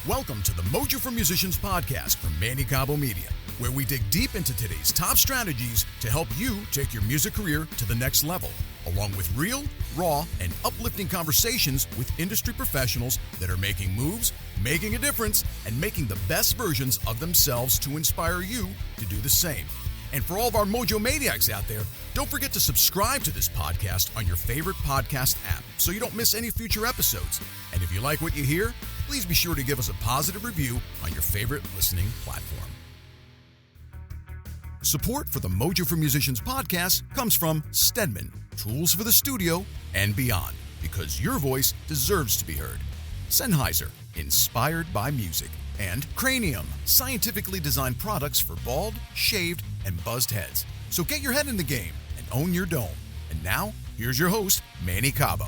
Welcome to the Mojo for Musicians podcast from Manny Cabo Media, where we dig deep into today's top strategies to help you take your music career to the next level, along with real, raw, and uplifting conversations with industry professionals that are making moves, making a difference, and making the best versions of themselves to inspire you to do the same. And for all of our Mojo Maniacs out there, don't forget to subscribe to this podcast on your favorite podcast app so you don't miss any future episodes. And if you like what you hear, please be sure to give us a positive review on your favorite listening platform. Support for the Mojo for Musicians podcast comes from Stedman, tools for the studio and beyond, because your voice deserves to be heard. Sennheiser, inspired by music. And Cranium, scientifically designed products for bald, shaved, and buzzed heads. So get your head in the game and own your dome. And now, here's your host, Manny Cabo.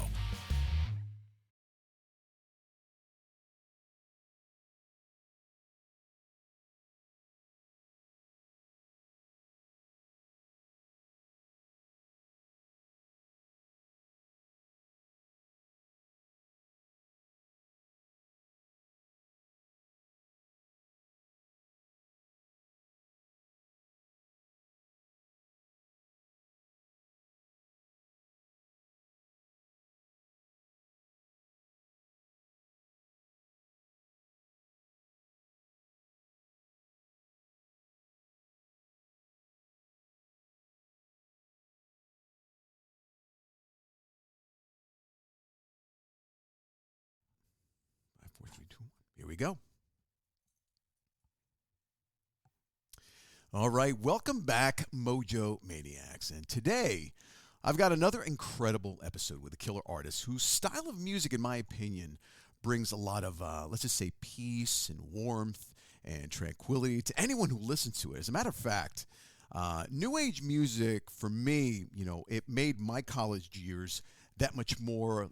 Here we go. All right, welcome back, Mojo Maniacs. And today, I've got another incredible episode with a killer artist whose style of music, in my opinion, brings a lot of, let's just say, peace and warmth and tranquility to anyone who listens to it. As a matter of fact, New Age music, for me, it made my college years that much more,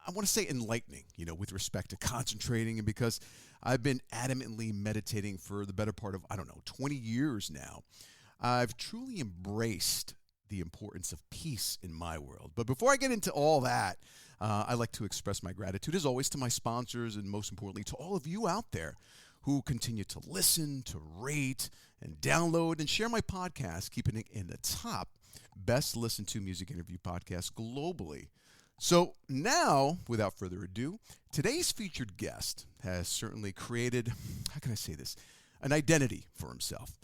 I want to say, enlightening, with respect to concentrating, and because I've been adamantly meditating for the better part of, 20 years now, I've truly embraced the importance of peace in my world. But before I get into all that, I'd like to express my gratitude, as always, to my sponsors, and most importantly, to all of you out there who continue to listen, to rate, and download, and share my podcast, keeping it in the top best listened to music interview podcasts globally. So now, without further ado, today's featured guest has certainly created, how can I say this, an identity for himself,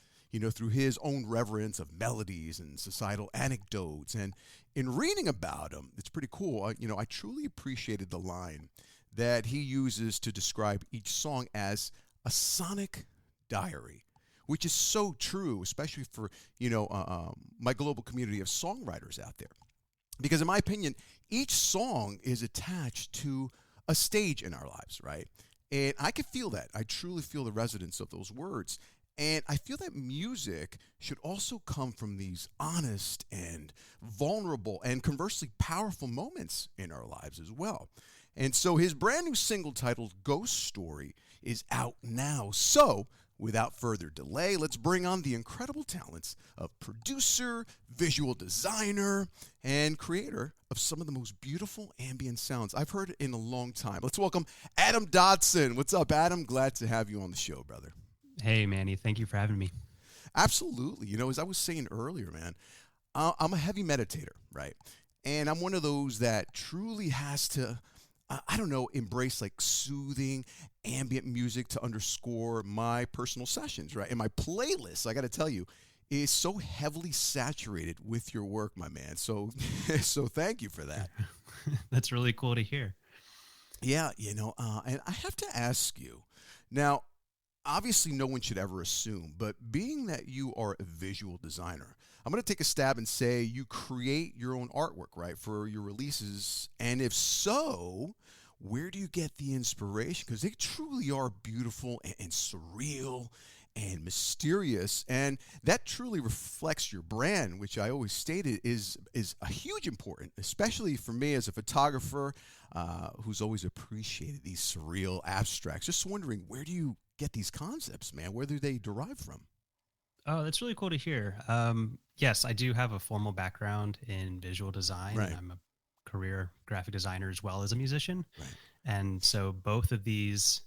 through his own reverence of melodies and societal anecdotes. And in reading about him, it's pretty cool. I truly appreciated the line that he uses to describe each song as a sonic diary, which is so true, especially for, my global community of songwriters out there. Because in my opinion, each song is attached to a stage in our lives, right? And I can feel that. I truly feel the resonance of those words. And I feel that music should also come from these honest and vulnerable and conversely powerful moments in our lives as well. And so his brand new single titled Ghost Story is out now. So without further delay, let's bring on the incredible talents of producer, visual designer, and creator of some of the most beautiful ambient sounds I've heard in a long time. Let's welcome Adam Dodson. What's up, Adam? Glad to have you on the show, brother. Hey, Manny. Thank you for having me. Absolutely. As I was saying earlier, man, I'm a heavy meditator, right? And I'm one of those that truly has to, embrace like soothing ambient music to underscore my personal sessions, right? And my playlist, I got to tell you, is so heavily saturated with your work, my man. So, so thank you for that. That's really cool to hear. Yeah, and I have to ask you now. Obviously, no one should ever assume, but being that you are a visual designer, I'm going to take a stab and say you create your own artwork, right, for your releases. And if so, where do you get the inspiration? Because they truly are beautiful and surreal and mysterious. And that truly reflects your brand, which I always stated is a huge important, especially for me as a photographer who's always appreciated these surreal abstracts. Just wondering, where do you get these concepts, man? Where do they derive from? Oh, that's really cool to hear. Yes, I do have a formal background in visual design. Right. And I'm a career graphic designer as well as a musician. Right. And so both of these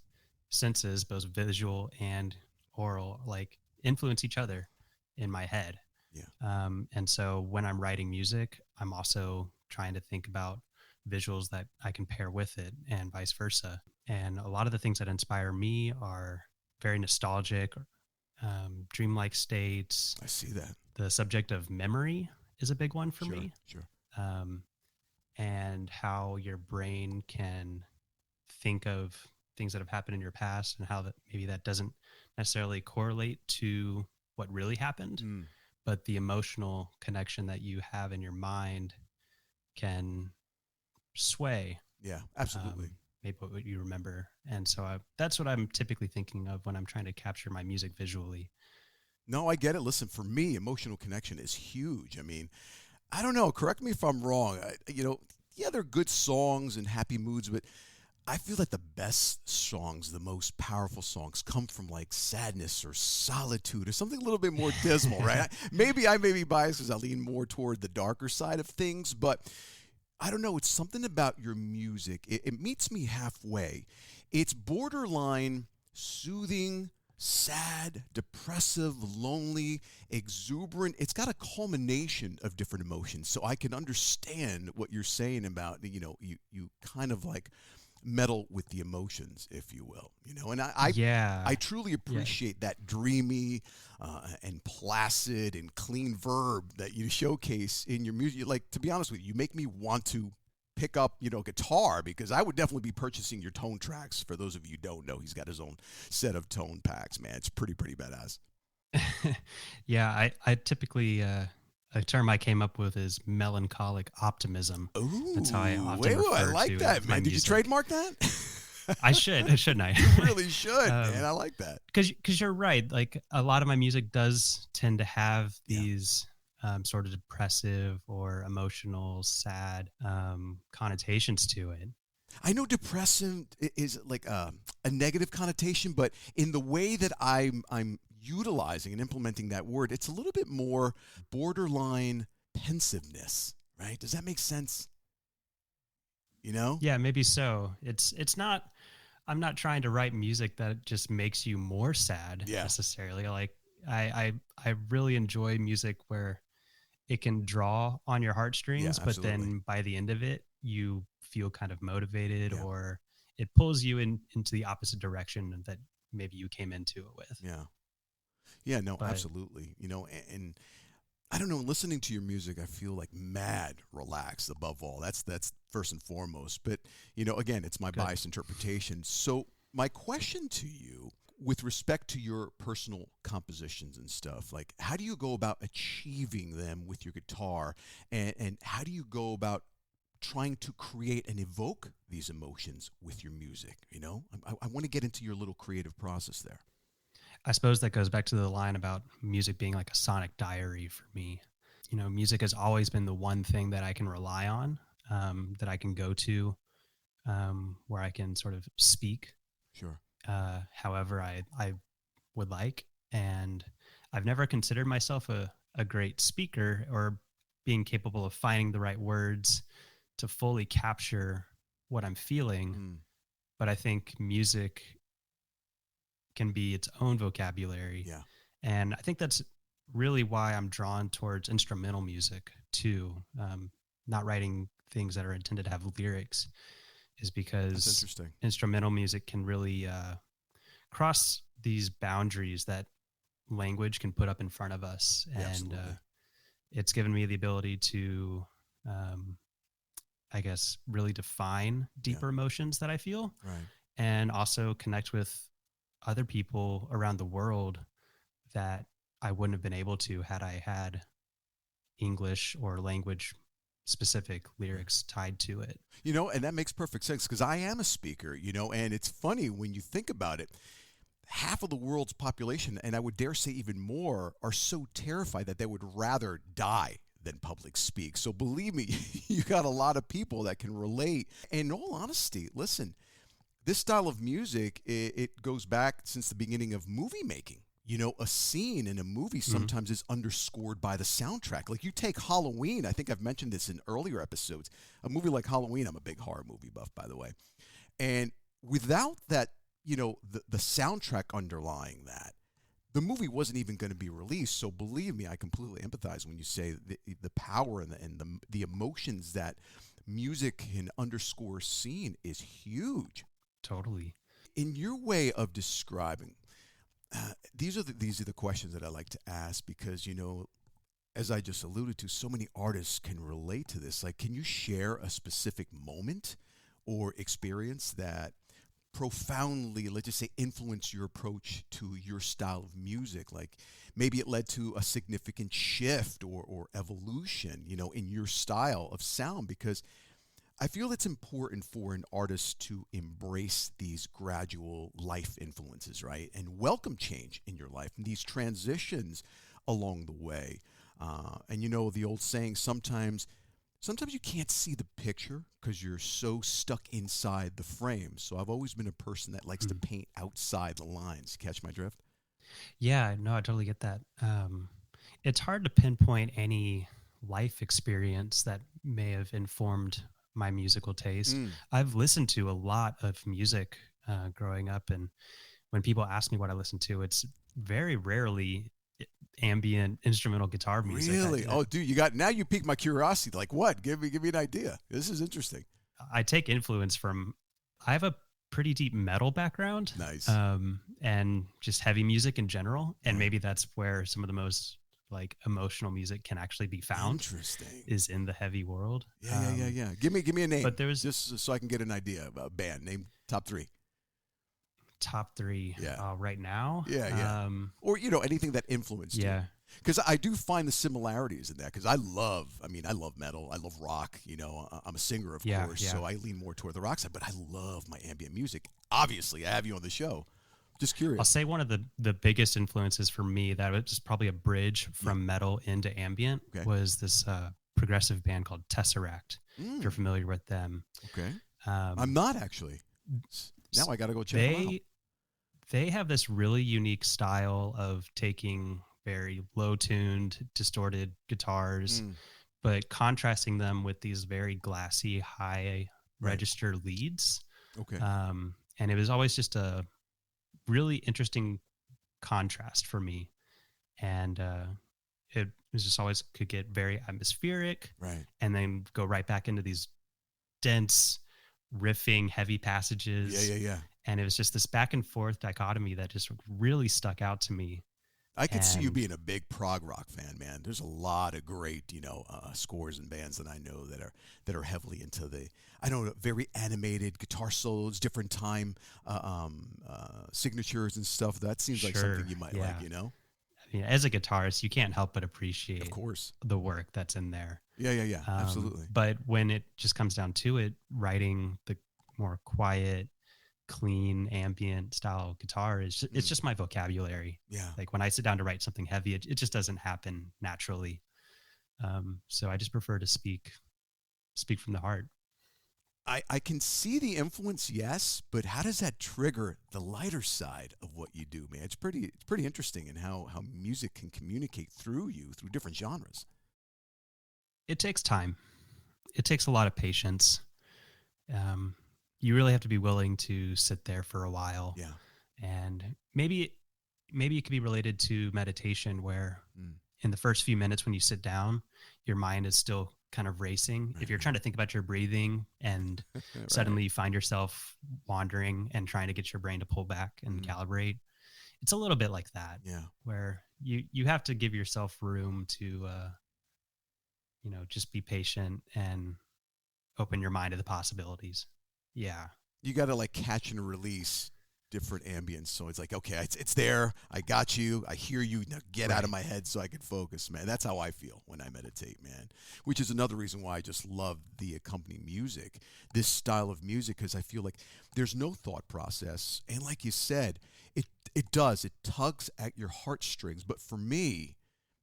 senses, both visual and oral, like influence each other in my head. Yeah. And so when I'm writing music, I'm also trying to think about visuals that I can pair with it and vice versa. And a lot of the things that inspire me are very nostalgic, dreamlike states. I see that. The subject of memory is a big one for Sure. me. Sure. Um, and how your brain can think of things that have happened in your past and how that maybe that doesn't necessarily correlate to what really happened, Mm. but the emotional connection that you have in your mind can sway Yeah, absolutely. maybe what you remember. And so that's what I'm typically thinking of when I'm trying to capture my music visually. No, I get it. Listen, for me, emotional connection is huge. I mean, I don't know. Correct me if I'm wrong. Yeah, they're good songs and happy moods, but I feel that the best songs, the most powerful songs, come from like sadness or solitude or something a little bit more dismal, right? Maybe I may be biased because I lean more toward the darker side of things, but I don't know. It's something about your music. It meets me halfway. It's borderline soothing, sad, depressive, lonely, exuberant. It's got a culmination of different emotions. So I can understand what you're saying about, you kind of like meddle with the emotions, if you will, and Yeah. I truly Yeah. appreciate that dreamy and placid and clean verb that you showcase in your music. Like, to be honest with you, you make me want to pick up, guitar, because I would definitely be purchasing your tone tracks. For those of you who don't know, he's got his own set of tone packs, man. It's pretty badass. Yeah. I typically, a term I came up with is melancholic optimism. That's how I Ooh, often wait, I refer like to that, my man. Did you music. trademark that? I should, shouldn't I? You really should, man. I like that. Because you're right. Like a lot of my music does tend to have Yeah. these sort of depressive or emotional, sad connotations to it. I know depressive is like a negative connotation, but in the way that I'm utilizing and implementing that word, it's a little bit more borderline pensiveness, right? Does that make sense? You know? Yeah, maybe so. It's not. I'm not trying to write music that just makes you more sad Yeah. necessarily. Like I really enjoy music where it can draw on your Yeah, heartstrings, but absolutely. then by the end of it, you feel kind of motivated, Yeah. or it pulls you into the opposite direction that maybe you came into it with. Yeah. Yeah, no, But absolutely. And I don't know, listening to your music, I feel like mad relaxed above all. That's first and foremost. But, again, it's my good. biased interpretation. So my question to you, with respect to your personal compositions and stuff, like, how do you go about achieving them with your guitar? And how do you go about trying to create and evoke these emotions with your music? I want to get into your little creative process there. I suppose that goes back to the line about music being like a sonic diary for me. Music has always been the one thing that I can rely on, that I can go to, where I can sort of speak Sure. however I would like. And I've never considered myself a great speaker or being capable of finding the right words to fully capture what I'm feeling. Mm, But I think music can be its own vocabulary. yeah. And I think that's really why I'm drawn towards instrumental music too. Not writing things that are intended to have lyrics is That's because interesting. instrumental music can really cross these boundaries that language can put up in front of us. Yeah, And absolutely. it's given me the ability to, um, I guess, really define Yeah. deeper emotions that I feel Right. and also connect with other people around the world that I wouldn't have been able to had I had English or language specific lyrics tied to it. And that makes perfect sense because I am a speaker, and it's funny when you think about it. Half of the world's population, and I would dare say even more, are so terrified that they would rather die than public speak. So believe me, you got a lot of people that can relate. And in all honesty, listen, this style of music, it goes back since the beginning of movie making. A scene in a movie sometimes is underscored by the soundtrack. Like, you take Halloween, I think I've mentioned this in earlier episodes. A movie like Halloween, I'm a big horror movie buff, by the way. And without that the soundtrack underlying that. The movie wasn't even going to be released, so believe me, I completely empathize when you say the power and the emotions that music can underscore scene is huge. Totally. In your way of describing, these are the questions that I like to ask because as I just alluded to, so many artists can relate to this. Like, can you share a specific moment or experience that profoundly, let's just say, influence your approach to your style of music? Like maybe it led to a significant shift or evolution, in your style of sound, because I feel it's important for an artist to embrace these gradual life influences, right? And welcome change in your life and these transitions along the way. And the old saying, sometimes you can't see the picture because you're so stuck inside the frame. So I've always been a person that likes to paint outside the lines. Catch my drift? Yeah, no, I totally get that. It's hard to pinpoint any life experience that may have informed my musical taste. I've listened to a lot of music growing up, and when people ask me what I listen to, it's very rarely ambient instrumental guitar music. Really? Oh, dude, you piqued my curiosity. Like what? Give me an idea. This is interesting. I take influence from. I have a pretty deep metal background. Nice. And just heavy music in general, and maybe that's where some of the most like emotional music can actually be found. Interesting. Is in the heavy world. Yeah. Give me a name. But there was just so I can get an idea about a band. Name top three. Top three. Yeah. Right now. Yeah. Or anything that influenced you. Because I do find the similarities in that. Because I love metal. I love rock. I'm a singer, of course, so I lean more toward the rock side. But I love my ambient music. Obviously, I have you on the show. Just curious. I'll say one of the biggest influences for me that was probably a bridge from metal into ambient was this progressive band called Tesseract. If you're familiar with them. Okay. I'm not actually. Now I got to go check them out. They have this really unique style of taking very low-tuned, distorted guitars, but contrasting them with these very glassy, high-register leads. Okay. And it was always just a really interesting contrast for me. And it was just always could get very atmospheric, right, and then go right back into these dense, riffing, heavy passages. Yeah. And it was just this back and forth dichotomy that just really stuck out to me. I could see you being a big prog rock fan, man. There's a lot of great, scores and bands that I know that are heavily into very animated guitar solos, different time signatures and stuff. That seems like something you might like, I mean, as a guitarist, you can't help but appreciate, of course, the work that's in there. Yeah, absolutely. But when it just comes down to it, writing the more quiet, clean, ambient style guitar it's just my vocabulary. Yeah. Like when I sit down to write something heavy, it just doesn't happen naturally. So I just prefer to speak from the heart. I can see the influence, yes, but how does that trigger the lighter side of what you do, man? It's pretty interesting in how music can communicate through you through different genres. It takes time. It takes a lot of patience. You really have to be willing to sit there for a while. Yeah. And maybe it could be related to meditation, where in the first few minutes when you sit down, your mind is still kind of racing. If you're trying to think about your breathing and suddenly you find yourself wandering and trying to get your brain to pull back and calibrate, it's a little bit like that. Yeah. Where you have to give yourself room to, just be patient and open your mind to the possibilities. Yeah. You got to like catch and release different ambience. So it's like, okay, it's there. I got you. I hear you. Now get out of my head so I can focus, man. That's how I feel when I meditate, man. Which is another reason why I just love the accompanying music, this style of music, because I feel like there's no thought process. And like you said, it tugs at your heartstrings. But for me,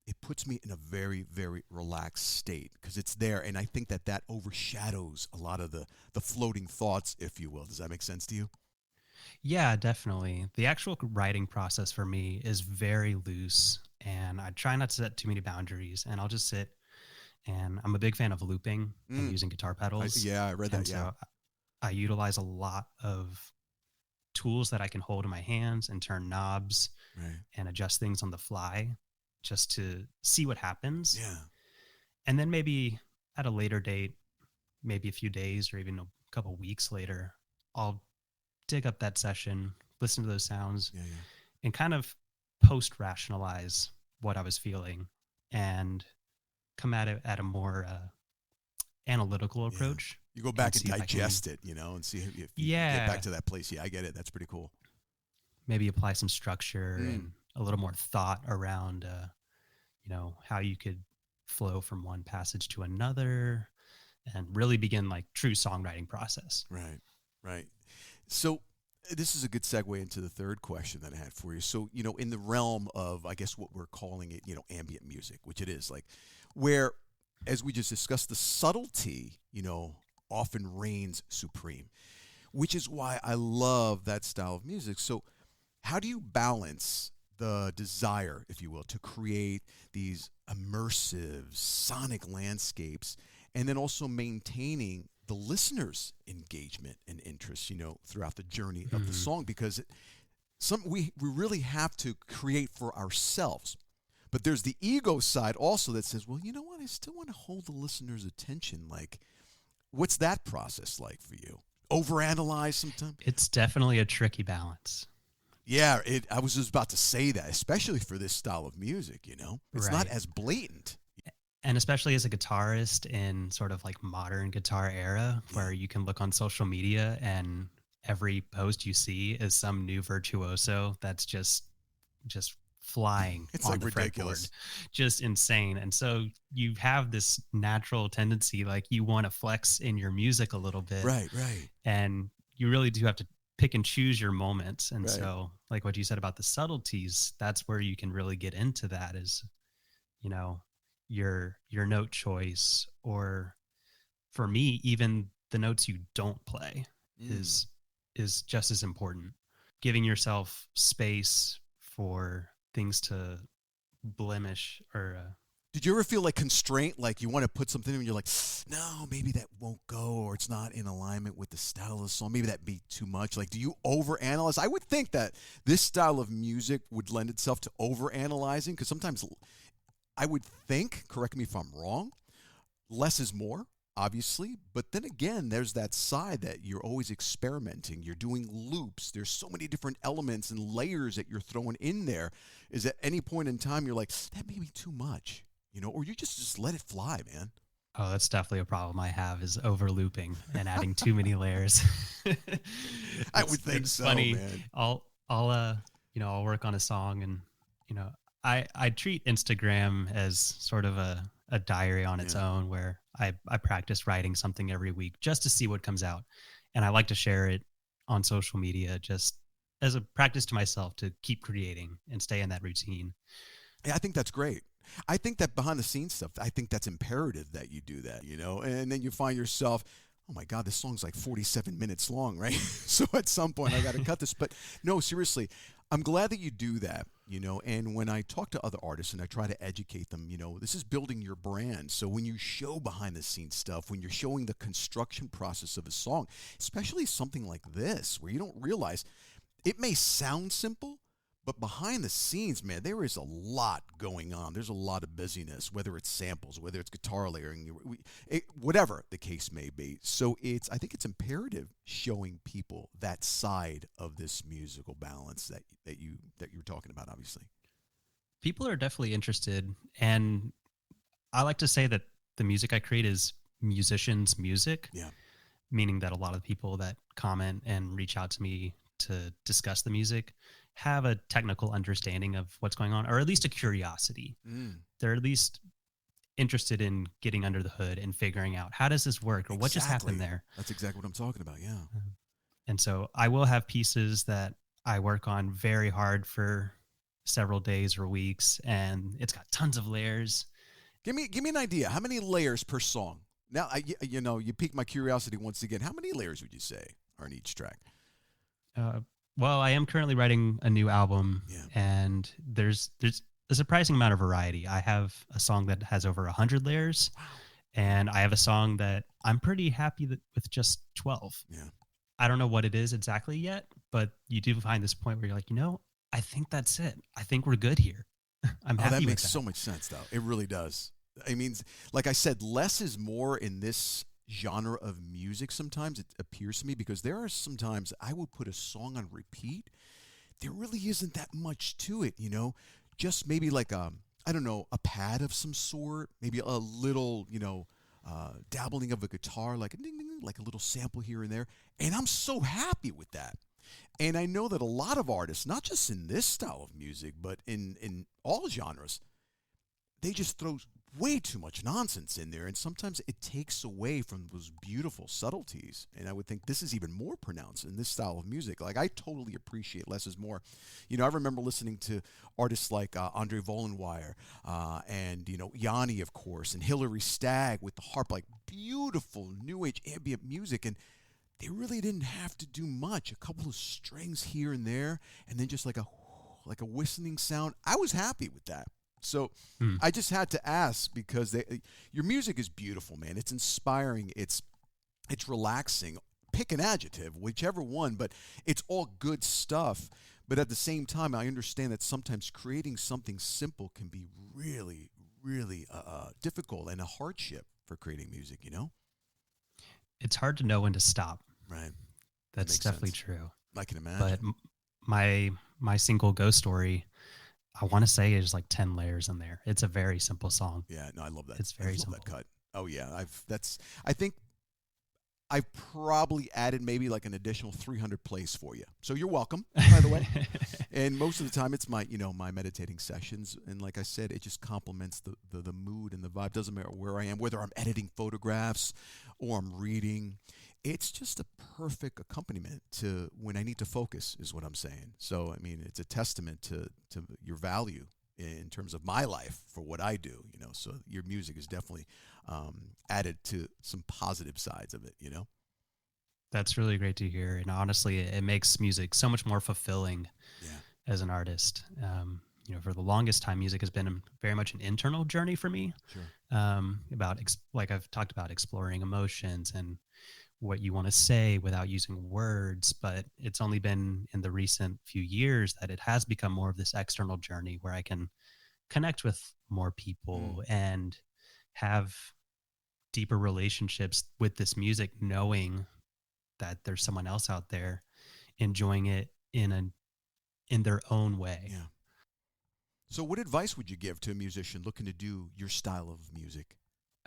it puts me in a very, very relaxed state because it's there. And I think that overshadows a lot of the floating thoughts, if you will. Does that make sense to you? Yeah, definitely. The actual writing process for me is very loose, and I try not to set too many boundaries, and I'll just sit. And I'm a big fan of looping and using guitar pedals. I read that. So I utilize a lot of tools that I can hold in my hands and turn knobs Right. and adjust things on the fly just to see what happens. Yeah. And then maybe at a later date, maybe a few days or even a couple weeks later, I'll dig up that session, listen to those sounds, Yeah. Yeah. and kind of post rationalize what I was feeling and come at it at a more analytical Yeah. approach. You go back and see if I can- digest it, and see if you can Yeah. get back to that place. Yeah, I get it. That's pretty cool. Maybe apply some structure and a little more thought around, how you could flow from one passage to another and really begin like true songwriting process. Right. Right. So this is a good segue into the third question that I had for you. So, in the realm of, I guess, what we're calling it, ambient music, which it is, like, where, as we just discussed, the subtlety, often reigns supreme, which is why I love that style of music. So how do you balance the desire, if you will, to create these immersive sonic landscapes and then also maintaining the listener's engagement and interest, throughout the journey of the song? Because we really have to create for ourselves. But there's the ego side also that says, well, you know what? I still want to hold the listener's attention. Like, what's that process like for you? Overanalyze sometimes? It's definitely a tricky balance. Yeah, I was just about to say that, especially for this style of music, It's not Right. as blatant. And especially as a guitarist in sort of like modern guitar era, where you can look on social media and every post you see is some new virtuoso that's just flying It's on like the ridiculous. fretboard, just insane. And so you have this natural tendency, like you want to flex in your music a little bit, Right, right. and you really do have to pick and choose your moments. And Right. so, like what you said about the subtleties, that's where you can really get into that. Is your note choice, or for me, even the notes you don't play is just as important. Giving yourself space for things to blemish or Did you ever feel like constraint, like you want to put something in and you're like, no, maybe that won't go, or it's not in alignment with the style of the song, maybe that'd be too much? Like, do you overanalyze? I would think that this style of music would lend itself to overanalyzing, because sometimes I would think, correct me if I'm wrong, less is more, obviously, but then again, there's that side that you're always experimenting, you're doing loops, there's so many different elements and layers that you're throwing in there. Is at any point in time you're like, that may be too much, or you just let it fly, man? Oh, that's definitely a problem I have, is over looping and adding too many layers. I would think so, funny. man. I'll work on a song, and I treat Instagram as sort of a diary on its own, where I practice writing something every week just to see what comes out. And I like to share it on social media just as a practice to myself to keep creating and stay in that routine. Yeah, I think that's great. I think that behind the scenes stuff, I think that's imperative that you do that, and then you find yourself, oh my God, this song's like 47 minutes long, right? So at some point I got to cut this. But no, seriously, I'm glad that you do that, and when I talk to other artists and I try to educate them, this is building your brand. So when you show behind the scenes stuff, when you're showing the construction process of a song, especially something like this, where you don't realize, it may sound simple, but behind the scenes, man, there is a lot going on. There's a lot of busyness, whether it's samples, whether it's guitar layering, whatever the case may be. So I think it's imperative showing people that side of this musical balance that you're talking about, obviously. People are definitely interested, and I like to say that the music I create is musicians' music. Yeah. Meaning that a lot of the people that comment and reach out to me to discuss the music have a technical understanding of what's going on, or at least a curiosity. They're at least interested in getting under the hood and figuring out, how does this work, or what just happened there? That's exactly what I'm talking about. Yeah. And so I will have pieces that I work on very hard for several days or weeks, and it's got tons of layers. Give me an idea. How many layers per song? Now, you piqued my curiosity once again. How many layers would you say are in each track? Well, I am currently writing a new album, and there's a surprising amount of variety. I have a song that has over 100 layers, and I have a song that I'm pretty happy with just 12. Yeah. I don't know what it is exactly yet, but you do find this point where you're like, I think that's it. I think we're good here. I'm Oh, that happy with makes that. so much sense, though. It really does. I mean, like I said, less is more in this genre of music sometimes, it appears to me, because there are sometimes I will put a song on repeat. There really isn't that much to it, just maybe like I don't know, a pad of some sort, maybe a little, dabbling of a guitar, like a ding, ding, ding, like a little sample here and there. And I'm so happy with that. And I know that a lot of artists, not just in this style of music, but in all genres, they just throw way too much nonsense in there. And sometimes it takes away from those beautiful subtleties. And I would think this is even more pronounced in this style of music. Like, I totally appreciate less is more. I remember listening to artists like Andre Vollenweier and, Yanni, of course, and Hilary Stagg with the harp, like beautiful new age ambient music. And they really didn't have to do much. A couple of strings here and there, and then just like a whistling sound. I was happy with that. So Hmm. I just had to ask because your music is beautiful, man. It's inspiring. It's relaxing. Pick an adjective, whichever one, but it's all good stuff. But at the same time, I understand that sometimes creating something simple can be really, really difficult and a hardship for creating music. It's hard to know when to stop. Right. That That's makes definitely sense. true. I can But imagine. my single ghost story, I want to say is like 10 layers in there. It's a very simple song. Yeah, no, I love that. It's I very love that simple. cut. Oh yeah, I think I've probably added maybe like an additional 300 plays for you. So you're welcome, by the way. And most of the time it's my meditating sessions, and like I said, it just complements the mood and the vibe. Doesn't matter where I am, whether I'm editing photographs or I'm reading. It's just a perfect accompaniment to when I need to focus, is what I'm saying. So I mean, it's a testament to your value in terms of my life for what I do. So your music is definitely added to some positive sides of it. That's really great to hear. And honestly, it makes music so much more fulfilling Yeah, as an artist. For the longest time, music has been very much an internal journey for me. sure. Like I've talked about, exploring emotions and what you want to say without using words. But it's only been in the recent few years that it has become more of this external journey where I can connect with more Mm. people and have deeper relationships with this music, knowing that there's someone else out there enjoying it in their own way. Yeah. So, what advice would you give to a musician looking to do your style of music?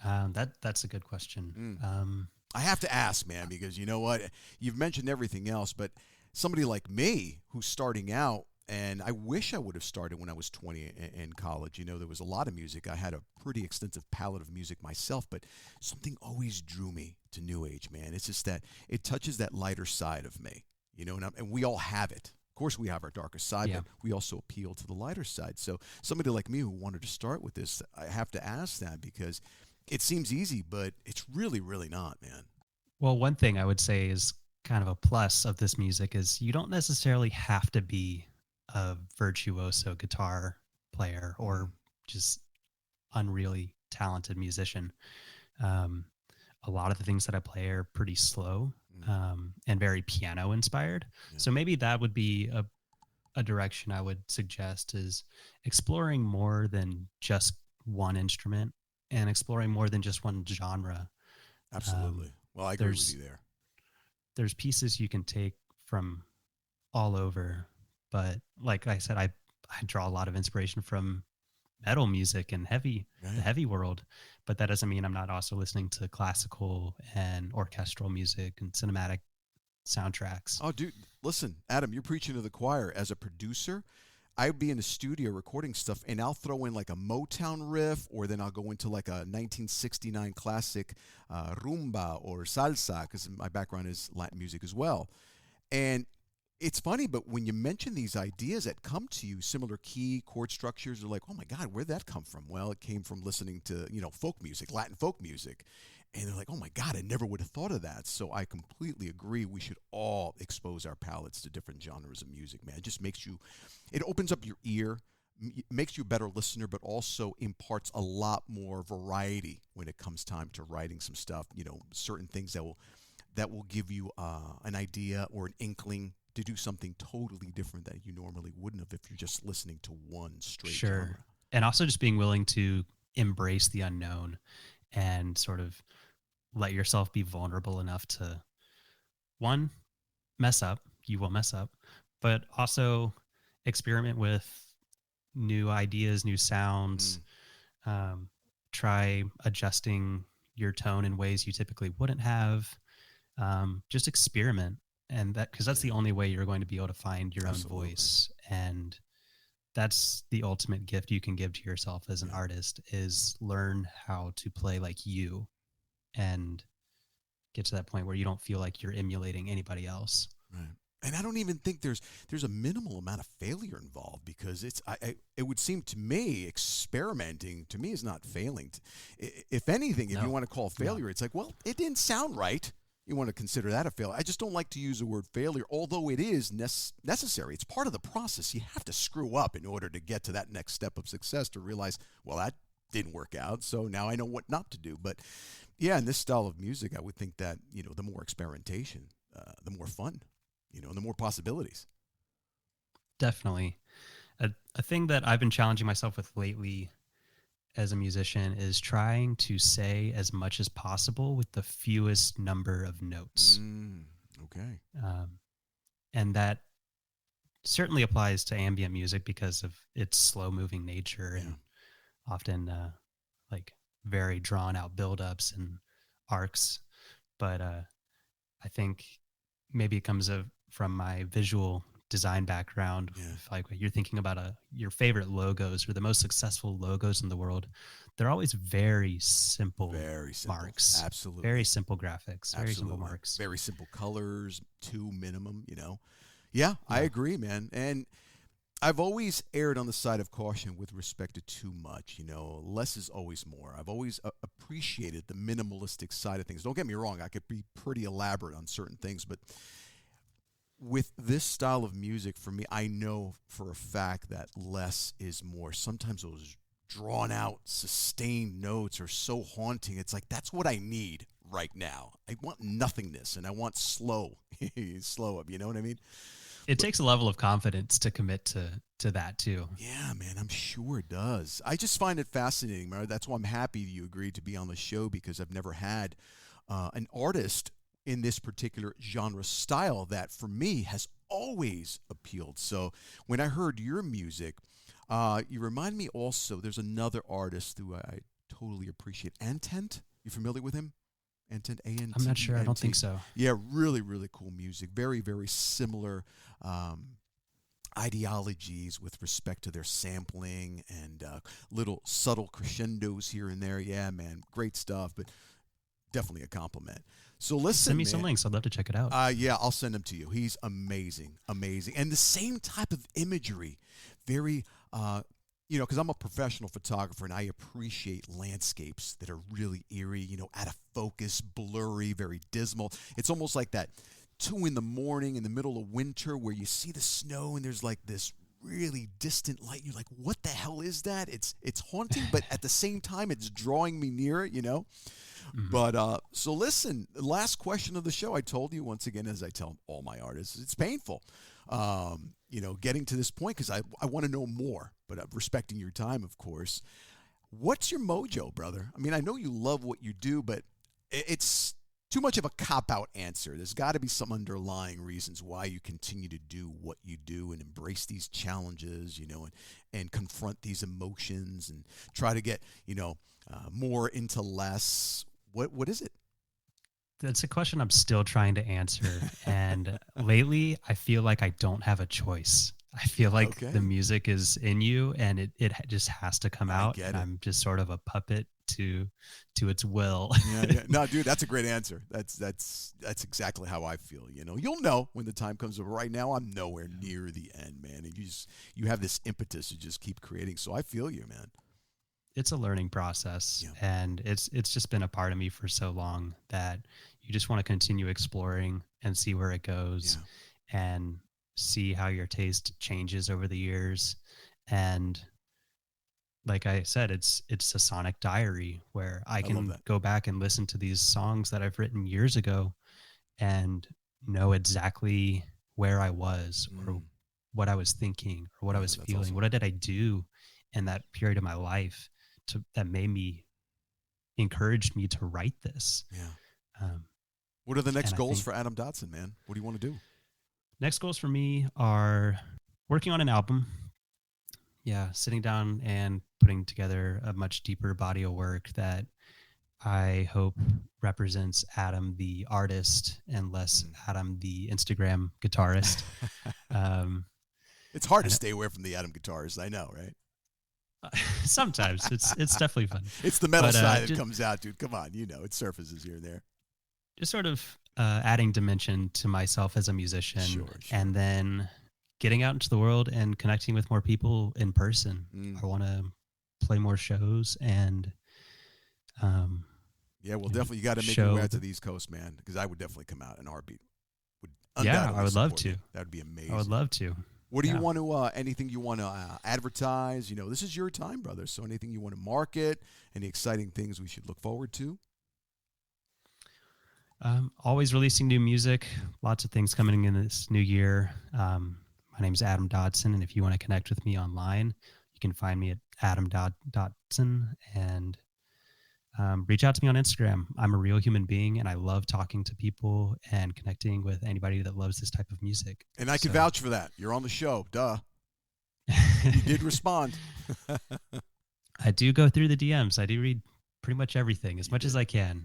That's a good question. Mm. I have to ask, man, because you know what? You've mentioned everything else, but somebody like me who's starting out, and I wish I would have started when I was 20 in college. There was a lot of music. I had a pretty extensive palette of music myself, but something always drew me to New Age, man. It's just that it touches that lighter side of me, and we all have it. Of course, we have our darker side, Yeah. but we also appeal to the lighter side. So, somebody like me who wanted to start with this, I have to ask that because it seems easy, but it's really, really not, man. Well, one thing I would say is kind of a plus of this music is you don't necessarily have to be a virtuoso guitar player Mm, or just unreally talented musician. Um, a lot of the things that I play are pretty slow mm, and very piano inspired. yeah, So maybe that would be a direction I would suggest is exploring more than just one instrument and exploring more than just one genre. Um, absolutely. Well, I agree with there's you there. there's pieces you can take from all over, but like I said, I draw a lot of inspiration from metal music and the Right. heavy world, but that doesn't mean I'm not also listening to classical and orchestral music and cinematic soundtracks. Oh, dude, listen, Adam, you're preaching to the choir. As a producer, I'd be in the studio recording stuff, and I'll throw in like a Motown riff, or then I'll go into like a 1969 classic rumba or salsa, because my background is Latin music as well. And it's funny, but when you mention these ideas that come to you, similar key chord structures, are like, oh my God, where'd that come from? Well, it came from listening to, folk music, Latin folk music. And they're like, oh my God, I never would have thought of that. So I completely agree. We should all expose our palates to different genres of music, man. It just it opens up your ear, makes you a better listener, but also imparts a lot more variety when it comes time to writing some stuff, certain things that will give you an idea or an inkling to do something totally different that you normally wouldn't have if you're just listening to one straight Sure. genre. And also just being willing to embrace the unknown and sort of let yourself be vulnerable enough to, one, mess up. You will mess up, but also experiment with new ideas, new sounds. Try adjusting your tone in ways you typically wouldn't have. Just experiment, and because that's the only way you're going to be able to find your Absolutely. own voice. And that's the ultimate gift you can give to yourself as an artist, is learn how to play like you and get to that point where you don't feel like you're emulating anybody else. Right. And I don't even think there's a minimal amount of failure involved, because it would seem to me experimenting to me is not failing. If anything, if you want to call failure, it's like, well, it didn't sound right. You want to consider that a failure. I just don't like to use the word failure, although it is necessary. It's part of the process. You have to screw up in order to get to that next step of success, to realize, well, that didn't work out, so now I know what not to do. But yeah, in this style of music, I would think that, the more experimentation, the more fun, and the more possibilities. Definitely. A thing that I've been challenging myself with lately as a musician is trying to say as much as possible with the fewest number of notes. Okay. And that certainly applies to ambient music because of its slow moving nature and often like very drawn out buildups and arcs. But I think maybe it comes from my visual design background. Like you're thinking about your favorite logos or the most successful logos in the world, they're always very simple marks. Absolutely. Very simple graphics. Very simple marks. Very simple colors, 2 minimum, Yeah, I agree, man. And I've always erred on the side of caution with respect to too much. Less is always more. I've always appreciated the minimalistic side of things. Don't get me wrong, I could be pretty elaborate on certain things, but with this style of music, for me, I know for a fact that less is more. Sometimes those drawn out, sustained notes are so haunting. It's like, that's what I need right now. I want nothingness, and I want slow up. You know what I mean? It takes a level of confidence to commit to that too. Yeah, man, I'm sure it does. I just find it fascinating, Mara. That's why I'm happy you agreed to be on the show, because I've never had an artist in this particular genre style that for me has always appealed. So when I heard your music, you remind me also, there's another artist who I totally appreciate, Antent. You familiar with him? Antent, A-N-T. I'm not sure. I don't think so. Yeah, really, really cool music. Very, very similar ideologies with respect to their sampling and little subtle crescendos here and there. Yeah, man, great stuff, but definitely a compliment. So listen, send me some links. I'd love to check it out. Yeah, I'll send them to you. He's amazing, and the same type of imagery, very, because I'm a professional photographer and I appreciate landscapes that are really eerie, out of focus, blurry, very dismal. It's almost like that 2 in the morning in the middle of winter where you see the snow and there's like this really distant light. You're like, what the hell is that? It's haunting, but at the same time, it's drawing me near it, Mm-hmm. But so listen, last question of the show. I told you once again, as I tell all my artists, it's painful, getting to this point, because I want to know more, but respecting your time, of course. What's your mojo, brother? I mean, I know you love what you do, but it's too much of a cop-out answer. There's got to be some underlying reasons why you continue to do what you do and embrace these challenges, and confront these emotions and try to get, more into less. What is it? That's a question I'm still trying to answer. And lately, I feel like I don't have a choice. I feel like the music is in you, and it just has to come out. And I'm just sort of a puppet to its will. Yeah. No, dude, that's a great answer. That's exactly how I feel. You'll know when the time comes. But right now, I'm nowhere near the end, man. And you have this impetus to just keep creating. So I feel you, man. It's a learning process, and it's just been a part of me for so long that you just want to continue exploring and see where it goes, and see how your taste changes over the years. And like I said, it's a sonic diary where I can go back and listen to these songs that I've written years ago and know exactly where I was or what I was thinking or what I was feeling. Awesome. What did I do in that period of my life that made me, encouraged me to write this? Yeah. What are the next goals for Adam Dodson, man? What do you want to do? Next goals for me are working on an album. Yeah, sitting down and putting together a much deeper body of work that I hope represents Adam the artist and less Adam the Instagram guitarist. It's hard to stay away from the Adam guitarist. I know, right? Sometimes it's definitely fun. It's the metal side that comes out, dude. Come on, it surfaces here and there. Just sort of adding dimension to myself as a musician, sure. And then getting out into the world and connecting with more people in person. I want to play more shows and definitely you got to make your way out to the East Coast, man, because I would definitely come out in a heartbeat. I would love to. That would be amazing. I would love to. What do you want to, anything you want to advertise? This is your time, brother. So anything you want to market, any exciting things we should look forward to? Always releasing new music. Lots of things coming in this new year. My name's Adam Dodson, and if you want to connect with me online, you can find me at Adam Dodson and reach out to me on Instagram. I'm a real human being, and I love talking to people and connecting with anybody that loves this type of music. And I can vouch for that. You're on the show. Duh. You did respond. I do go through the DMs. I do read pretty much everything as much as I can,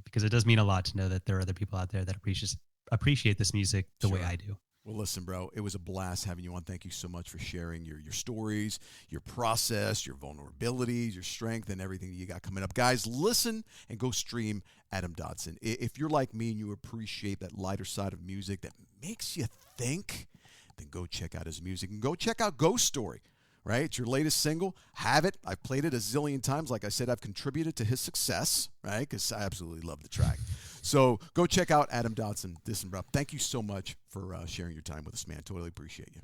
because it does mean a lot to know that there are other people out there that appreciate this music the way I do. Well, listen, bro, it was a blast having you on. Thank you so much for sharing your stories, your process, your vulnerabilities, your strength, and everything you got coming up. Guys, listen and go stream Adam Dodson. If you're like me and you appreciate that lighter side of music that makes you think, then go check out his music. And go check out Ghost Story, right? It's your latest single. Have it. I've played it a zillion times. Like I said, I've contributed to his success, right? Because I absolutely love the track. So go check out Adam Dodson. Thank you so much for sharing your time with us, man. Totally appreciate you.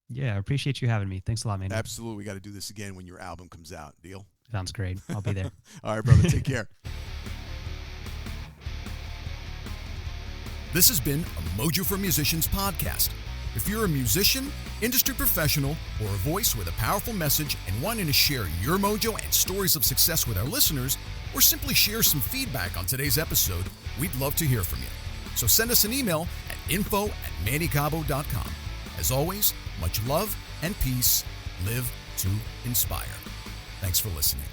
Yeah, I appreciate you having me. Thanks a lot, man. Absolutely. We got to do this again when your album comes out. Deal? Sounds great. I'll be there. All right, brother. Take care. This has been a Mojo for Musicians podcast. If you're a musician, industry professional, or a voice with a powerful message and wanting to share your mojo and stories of success with our listeners, or simply share some feedback on today's episode, we'd love to hear from you. So send us an email at info@mannycabo.com. As always, much love and peace. Live to inspire. Thanks for listening.